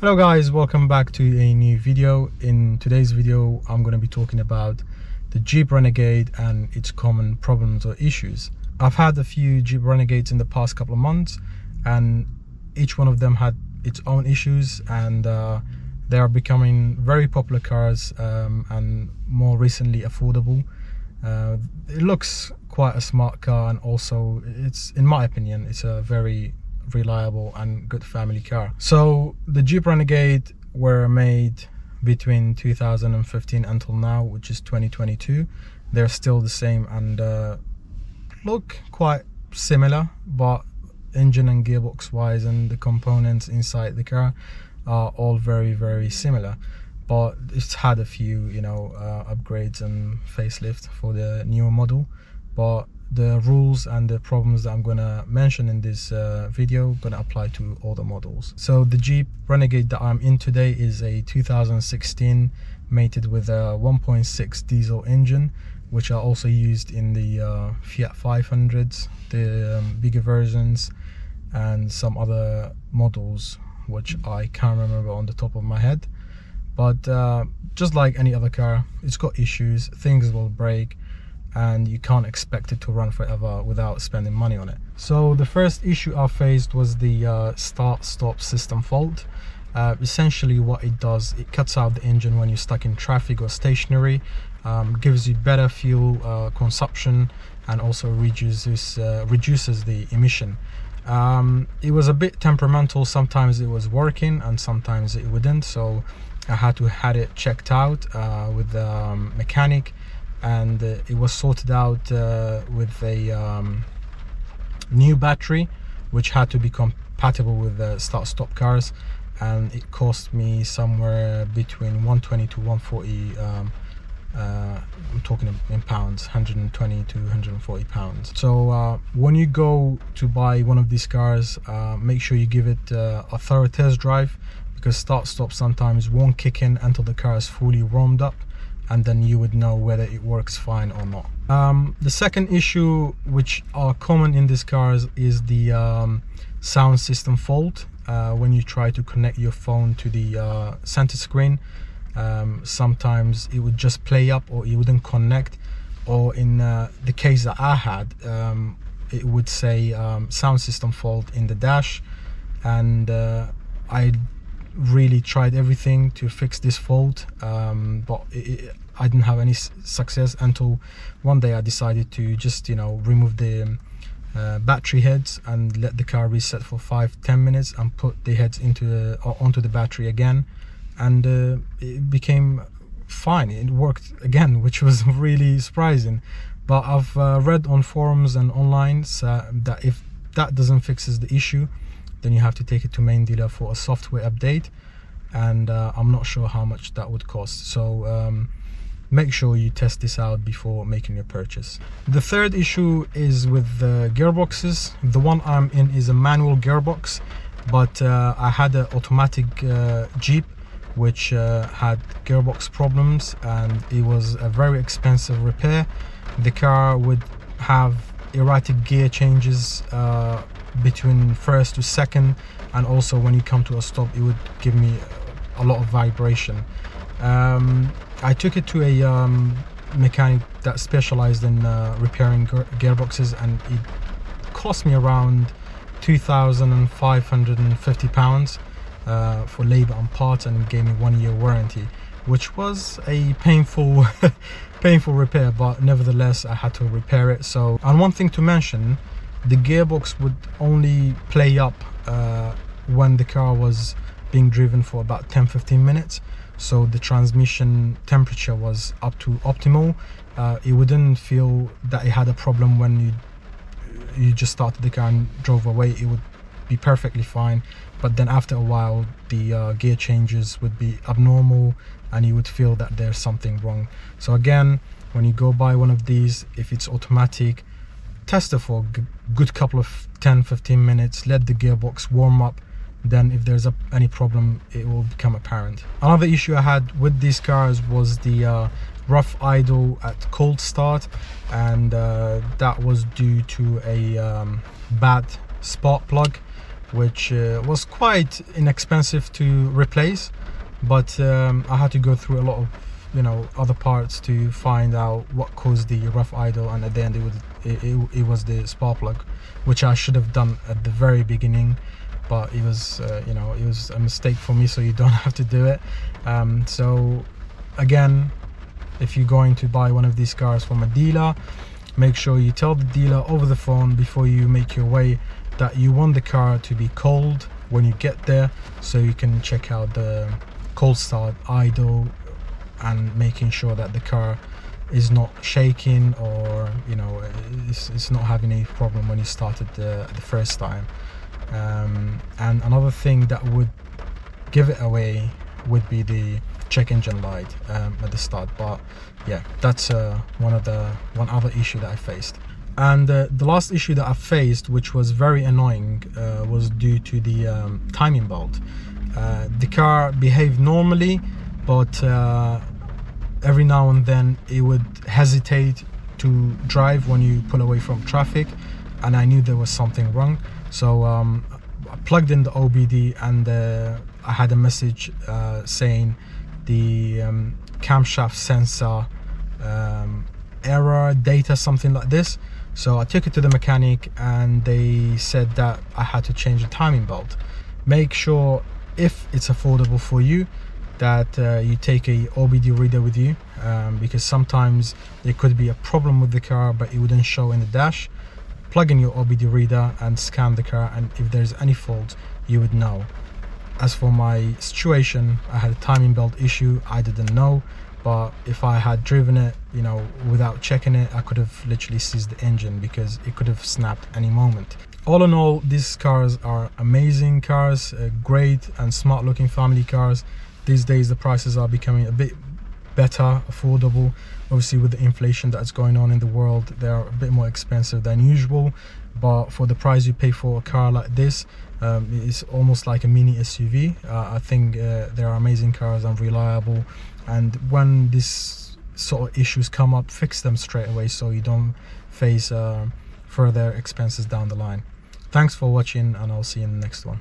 Hello guys, welcome back to a new video. In today's video I'm going to be talking about the Jeep Renegade and its common problems or issues. I've had a few Jeep Renegades in the past couple of months and each one of them had its own issues, and they are becoming very popular cars and more recently affordable. It looks quite a smart car, and also it's, in my opinion, it's a very reliable and good family car. So the Jeep Renegade were made between 2015 until now, which is 2022. They're still the same and look quite similar, but engine and gearbox wise and the components inside the car are all very similar. But it's had a few, upgrades and facelift for the newer model. But the rules and the problems that I'm gonna mention in this video gonna apply to all the models. So the Jeep Renegade that I'm in today is a 2016 mated with a 1.6 diesel engine, which are also used in the Fiat 500s, the bigger versions, and some other models which I can't remember on the top of my head. But just like any other car, it's got issues, things will break, and you can't expect it to run forever without spending money on it. So the first issue I faced was the start-stop system fault. Essentially what it does, it cuts out the engine when you're stuck in traffic or stationary, gives you better fuel consumption, and also reduces the emission. It was a bit temperamental. Sometimes it was working and sometimes it wouldn't, so I had to have it checked out with the mechanic, and it was sorted out with a new battery which had to be compatible with the start-stop cars, and it cost me somewhere between 120 to 140 I'm talking in pounds, 120 to 140 pounds. So when you go to buy one of these cars, make sure you give it a thorough test drive, because start-stop sometimes won't kick in until the car is fully warmed up, and then you would know whether it works fine or not. The second issue which are common in these cars is the sound system fault. When you try to connect your phone to the center screen, sometimes it would just play up or it wouldn't connect, or in the case that I had, it would say sound system fault in the dash, and I really tried everything to fix this fault, but I didn't have any success until one day I decided to just remove the battery heads and let the car reset for 5-10 minutes and put the heads onto the battery again, and it became fine. It worked again, which was really surprising. But I've read on forums and online that if that doesn't fixes the issue, then you have to take it to main dealer for a software update, and I'm not sure how much that would cost. So make sure you test this out before making your purchase. The third issue is with the gearboxes. The one I'm in is a manual gearbox, but I had an automatic Jeep which had gearbox problems, and it was a very expensive repair. The car would have erratic gear changes between first to second, and also when you come to a stop it would give me a lot of vibration. I took it to a mechanic that specialized in repairing gearboxes, and it cost me around £2,550 for labor and parts, and gave me 1-year warranty, which was a painful painful repair, but nevertheless I had to repair it. So, and one thing to mention, the gearbox would only play up when the car was being driven for about 10-15 minutes, so the transmission temperature was up to optimal. It wouldn't feel that it had a problem when you just started the car and drove away. It would be perfectly fine, but then after a while the gear changes would be abnormal and you would feel that there's something wrong. So again, when you go buy one of these, if it's automatic, test it for a good couple of 10-15 minutes, let the gearbox warm up, then if there's any problem it will become apparent. Another issue I had with these cars was the rough idle at cold start, and that was due to a bad spark plug. which was quite inexpensive to replace, but I had to go through a lot of other parts to find out what caused the rough idle, and at the end it was the spark plug, which I should have done at the very beginning, but it was it was a mistake for me, so you don't have to do it. So again, if you're going to buy one of these cars from a dealer, make sure you tell the dealer over the phone before you make your way that you want the car to be cold when you get there, so you can check out the cold start, idle, and making sure that the car is not shaking, or it's not having any problem when you started the first time. And another thing that would give it away would be the check engine light at the start, but yeah, that's one other issue that I faced. And the last issue that I faced, which was very annoying, was due to the timing belt. The car behaved normally, but every now and then it would hesitate to drive when you pull away from traffic, and I knew there was something wrong. So I plugged in the OBD, and I had a message saying the camshaft sensor error data, something like this. So I took it to the mechanic, and they said that I had to change the timing belt. Make sure, if it's affordable for you, that you take a OBD reader with you, because sometimes there could be a problem with the car but it wouldn't show in the dash. Plug in your OBD reader and scan the car, and if there's any fault, you would know. As for my situation, I had a timing belt issue. I didn't know, but if I had driven it without checking it, I could have literally seized the engine, because it could have snapped any moment. All in all, these cars are amazing cars, great and smart looking family cars. These days the prices are becoming a bit better, affordable. Obviously, with the inflation that's going on in the world, they are a bit more expensive than usual, but for the price you pay for a car like this, it's almost like a mini SUV. I think they are amazing cars and reliable, and when this sort of issues come up, fix them straight away so you don't face further expenses down the line. Thanks for watching, and I'll see you in the next one.